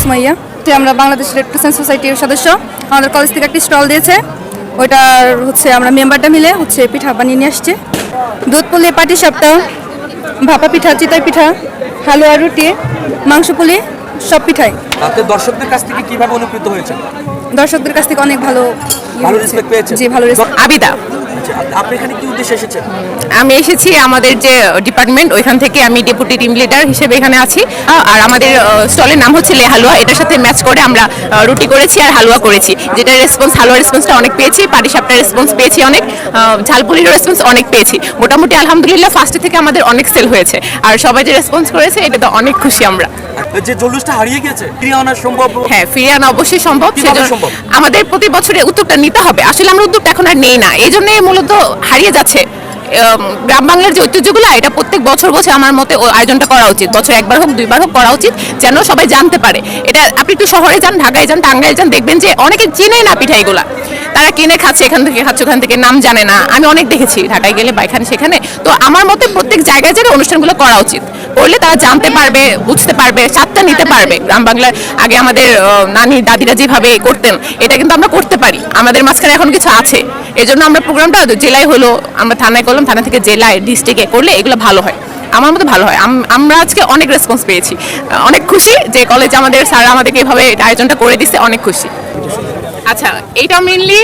সুমাইয়া। আমরা Bangladesh red crescent সোসাইটির সদস্য। আমাদের কলেজ থেকে একটি স্টল দিয়েছে, ওইটার আমরা মেম্বারটা মিলে পিঠা বানিয়ে নিয়ে আসছি। দুধ পুলি, পাটি সাপটা, ভাপা পিঠা, চিতই পিঠা, হালুয়া, রুটি, মাংস পুলি, সব পিঠাই। দর্শকদের কাছ থেকে কিভাবে অনুপ্রাণিত হয়েছে? দর্শকদের কাছ থেকে অনেক ভালো রেসপেক্ট পেয়েছে। জি, ভালো রেসপেক্ট। আবিদা। আপনি এখানে কি উদ্দেশ্যে এসেছেন? আমি এসেছি আমাদের যে ডিপার্টমেন্ট, ওইখান থেকে আমি ডেপুটি টিম লিডার হিসেবে এখানে আছি। আর আমাদের স্টলের নাম হচ্ছে লে হালুয়া। এটার সাথে ম্যাচ করে আমরা রুটি করেছি আর হালুয়া করেছি, যেটা রেসপন্স, হালুয়া রেসপন্সটা অনেক পেয়েছি, পাটিসাপটার রেসপন্স পেয়েছি অনেক, ঝালপুরির রেসপন্স অনেক পেয়েছি। মোটামুটি আলহামদুলিল্লাহ ফার্স্টে থেকে আমাদের অনেক সেল হয়েছে, আর সবাই যে রেসপন্স করেছে এটা তো অনেক খুশি আমরা। যে জলুসটা হারিয়ে গেছে, ফিরিয়ে আনা সম্ভব? হ্যাঁ, ফিরিয়ে আনা অবশ্যই সম্ভব। আমাদের প্রতি বছরে উদ্যোগটা নিতে হবে। আসলে আমরা উদ্যোগটা এখন আর নেই না, এই জন্যই মূলত হারিয়ে যাচ্ছে। গ্রাম বাংলার যে ঐতিহ্যগুলো, এটা প্রত্যেক বছর বছর আমার মতে আয়োজনটা করা উচিত। বছর একবার হোক, দুইবার হোক করা উচিত, যেন সবাই জানতে পারে। এটা আপনি একটু শহরে যান, ঢাকায় যান, টাঙ্গাইল যান, দেখবেন যে অনেকে চেনে না পিঠা এগুলা। তারা কিনে খাচ্ছে, এখান থেকে খাচ্ছে, ওখান থেকে, নাম জানে না। আমি অনেক দেখেছি ঢাকায় গেলে বা এখানে সেখানে। তো আমার মতে প্রত্যেক জায়গায় জায়গায় অনুষ্ঠানগুলো করা উচিত, করলে তারা জানতে পারবে, বুঝতে পারবে, স্বাদটা নিতে পারবে। গ্রাম বাংলার আগে আমাদের নানি দাদিরা যেভাবে করতেন, এটা কিন্তু আমরা করতে পারি। আমাদের মাঝখানে এখন কিছু আছে, এই জন্য আমরা প্রোগ্রামটা জেলায় হলো, আমরা থানায় করলাম, থানা থেকে জেলায়, ডিস্ট্রিক্টে করলে এগুলো ভালো হয়, আমার মতো ভালো হয়। আমরা আজকে অনেক রেসপন্স পেয়েছি, অনেক খুশি যে কলেজে আমাদের স্যার আমাদেরকে এভাবে আয়োজনটা করে দিচ্ছে, অনেক খুশি। আচ্ছা, এটা মেইনলি,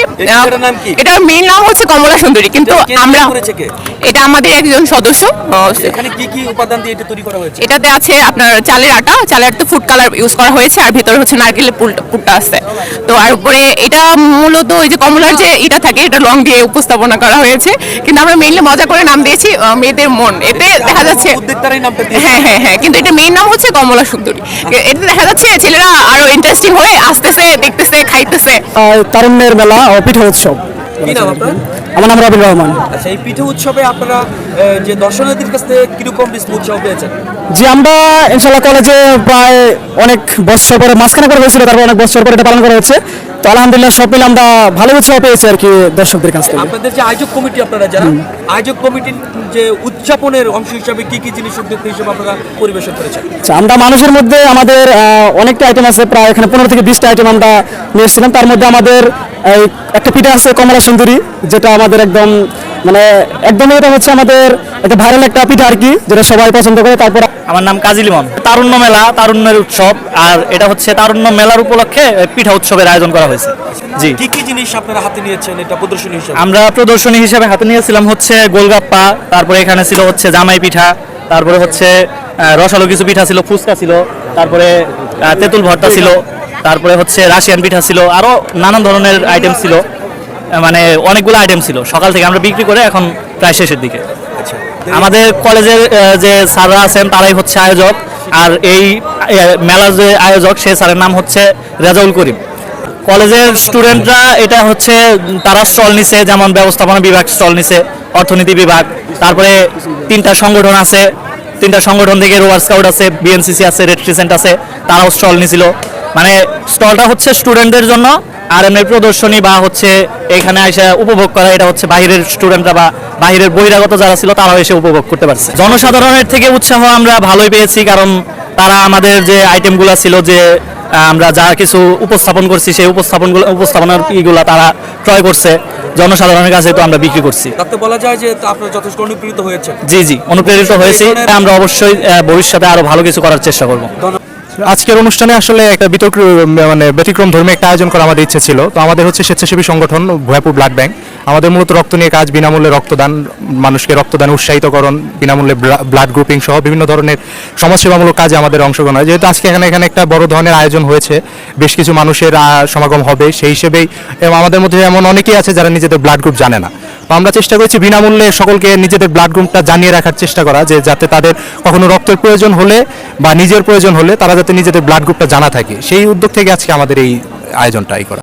এটার মেইন নাম হচ্ছে কমলা সুন্দরী, কিন্তু আমরা, এটা আমাদের একজন সদস্য। এখানে কি কি উপাদান দিয়ে এটা তৈরি করা হয়েছে? এটাতে আছে আপনার চালের আটা ফুড কালার ইউজ করা হয়েছে, আর ভিতরে হচ্ছে নারকেলের পুরটা আছে। তো আর উপরে এটা মূলত ওই যে কমলার যে এটা থাকে, এটা রং দিয়ে উপস্থাপনা করা হয়েছে, কিন্তু আমরা মেইনলি মজা করে নাম দিয়েছি মেয়েদের মন। এতে দেখা যাচ্ছে, হ্যাঁ হ্যাঁ হ্যাঁ, কিন্তু এটা মেইন নাম হচ্ছে কমলা সুন্দরী। এতে দেখা যাচ্ছে ছেলেরা আরো ইন্টারেস্টিং হয়ে আসতেছে, দেখতেছে, খাইতেছে। তারুণ্যের মেলা ও পিঠা উৎসব। কি নাম আপনার? আমার নাম রবিন রহমান। আচ্ছা, এই পিঠা উৎসবে আপনারা যে দর্শনার্থীর কাছ থেকে কিরকম উৎসাহ পেয়েছেন? জি, আমরা ইনশাল্লাহ কলেজে প্রায় অনেক বছর পরে, মাঝখানে করে হয়েছিল, তারপর অনেক বছর পরে এটা পালন করা হচ্ছে। তো আলহামদুলিল্লাহ সব মিলে আমরা ভালো উৎসাহ পেয়েছি আর কি দর্শকদের কাছ থেকে। আপনাদের যে আয়োজক কমিটি, আপনারা যারা আয়োজক কমিটির যে উদযাপনের অংশ হিসাবে কি কি জিনিস উদ্যোগ হিসেবে আপনারা পরিবেশন করেছেন? আমরা মানুষের মধ্যে আমাদের অনেকটা আইটেম আছে, প্রায় এখানে 15 থেকে 20টা আইটেম আমরা নিয়ে এসেছিলাম। তার মধ্যে আমাদের একটা পিঠা আছে কমলা সুন্দরী, যেটা আমাদের একদম এটা হচ্ছে আমাদের একটা ভাইরাল একটা পিঠা আর কি, যেটা সবাই পছন্দ করে। তারপর আমার নাম কাজী লিমন। তারুণ্য মেলা, তারুণ্যের উৎসব, আর এটা হচ্ছে তারুণ্য মেলার উপলক্ষে পিঠা উৎসবের আয়োজন করা হয়েছে। জি, কি কি জিনিস আপনারা হাতে নিয়েছেন এটা প্রদর্শনী হিসেবে? আমরা প্রদর্শনী হিসেবে হাতে নিয়েছিলাম হচ্ছে গোলগাপ্পা, তারপরে এখানে ছিল হচ্ছে জামাই পিঠা, তারপরে হচ্ছে রসালো কিছু পিঠা ছিল, ফুচকা ছিল, তারপরে তেঁতুল ভর্তা ছিল, তারপরে হচ্ছে রাশিয়ান পিঠা ছিল, আরো নানান ধরনের আইটেম ছিল। মানে অনেকগুলো আইটেম ছিল। সকাল থেকে আমরা বিক্রি করে এখন প্রায় শেষের দিকে। আমাদের কলেজের যে স্যাররা আছেন তারাই হচ্ছে আয়োজক, আর এই মেলার যে আয়োজক সেই স্যারের নাম হচ্ছে রেজাউল করিম। কলেজের স্টুডেন্টরা এটা হচ্ছে তারা স্টল নিছে, যেমন ব্যবস্থাপনা বিভাগ স্টল নিছে, অর্থনীতি বিভাগ, তারপরে 3টা সংগঠন আছে, 3টা সংগঠন থেকে রোয়ার স্কাউট আছে, বিএনসিসি আছে, রেড ক্রিসেন্ট আছে, তারাও স্টল নিছিল। মানে স্টলটা হচ্ছে স্টুডেন্টদের জন্য, আর এমনি প্রদর্শনী বা হচ্ছে এখানে এসে উপভোগ করা, এটা হচ্ছে বাইরের স্টুডেন্টরা বা বাইরের বহিরাগত যারা ছিল তারাও এসে উপভোগ করতে পারছে। জনসাধারণের থেকে উৎসাহ আমরা ভালোই পেয়েছি, কারণ তারা আমাদের যে আইটেমগুলো ছিল, যে আমরা যা কিছু উপস্থাপন করছি, সেই উপস্থাপনার ইগুলা তারা ক্রয় করছে, জনসাধারণের কাছে তো আমরা বিক্রি করছি। তাতে বলা যায় যে আপনারা যথেষ্ট অনুপ্রেরিত হয়েছে। জি জি, অনুপ্রেরিত হয়েছি। আমরা অবশ্যই ভবিষ্যতে আরো ভালো কিছু করার চেষ্টা করব। আজকের অনুষ্ঠানে আসলে একটা ব্যতিক্রম ধর্মী একটা আয়োজন করা আমাদের ইচ্ছে ছিল। তো আমাদের হচ্ছে স্বেচ্ছাসেবী সংগঠন ভয়াপুর ব্লাড ব্যাংক। আমাদের মূলত রক্ত নিয়ে কাজ, বিনামূল্যে রক্তদান, মানুষকে রক্তদানে উৎসাহিতকরণ, বিনামূল্যে ব্লাড গ্রুপিং সহ বিভিন্ন ধরনের সমাজসেবামূলক কাজে আমাদের অংশগ্রহণ হয়। যেহেতু আজকে এখানে একটা বড় ধরনের আয়োজন হয়েছে, বেশ কিছু মানুষের সমাগম হবে, সেই হিসেবেই আমাদের মধ্যে এমন অনেকেই আছে যারা নিজেদের ব্লাড গ্রুপ জানে না। তো আমরা চেষ্টা করেছি বিনামূল্যে সকলকে নিজেদের ব্লাড গ্রুপটা জানিয়ে রাখার চেষ্টা করা, যে যাতে তাদের কখনো রক্তের প্রয়োজন হলে বা নিজের প্রয়োজন হলে তারা যাতে নিজেদের ব্লাড গ্রুপটা জানা থাকে। সেই উদ্যোগ থেকে আজকে আমাদের এই আয়োজনটাই করা।